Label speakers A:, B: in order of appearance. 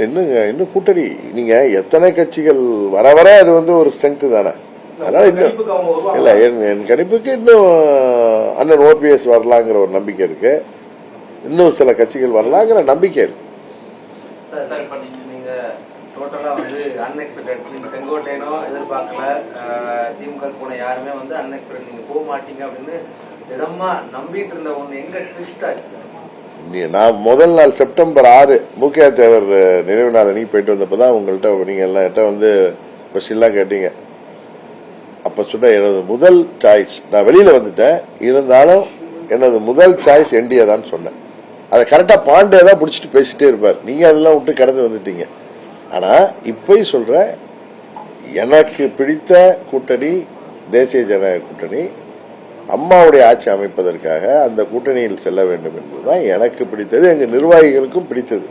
A: என்னங்க இன்னும் கூட்டணி நீங்க எத்தனை கட்சிகள் வர வர அது ஒரு ஸ்ட்ரென்த் தானே. அதனால இன்னும் இல்ல என் கணிப்புக்கு இன்னும் அண்ணன் ஓபிஎஸ் வரலாங்கிற ஒரு நம்பிக்கை இருக்கு. இன்னும் சில கட்சிகள் வரலாங்கிற நம்பிக்கை இருக்கு.
B: டோட்டலா அன்எக்ஸ்பெக்டட். நீங்க செங்கோட்டையனோ எதிர்பார்க்கல, திமுக போன யாருமே அன்எக்ஸ்பெக்டட் நீங்க போக மாட்டீங்க அப்படின்னு திடமா நம்பிட்டு இருந்த ஒண்ணு எங்க ட்விஸ்ட் ஆச்சு.
A: நான் முதல் நாள் செப்டம்பர் 6 முக்கிய தேவர் நினைவு நாள் அன்னைக்கு போயிட்டு வந்தப்பதான் உங்கள்கிட்ட நீங்க எல்லாம் கொஸ்டின்லாம் கேட்டீங்க. அப்ப சொன்ன எனது முதல் சாய்ஸ், நான் வெளியில வந்துட்டேன், இருந்தாலும் எனது முதல் சாய்ஸ் என்டிஏ தான் சொன்னேன். அதை கரெக்டா பாண்டே தான் பிடிச்சிட்டு பேசிட்டே இருப்பார். நீங்க அதெல்லாம் விட்டு கடந்து வந்துட்டீங்க. ஆனா இப்ப சொல்ற எனக்கு பிடித்த கூட்டணி தேசிய ஜனநாயக கூட்டணி. அம்மாவுடைய ஆட்சி அமைப்பதற்காக அந்த கூட்டணியில் செல்ல வேண்டும் என்பதுதான் எனக்கு பிடித்தது, எங்க நிர்வாகிகளுக்கும் பிடித்தது.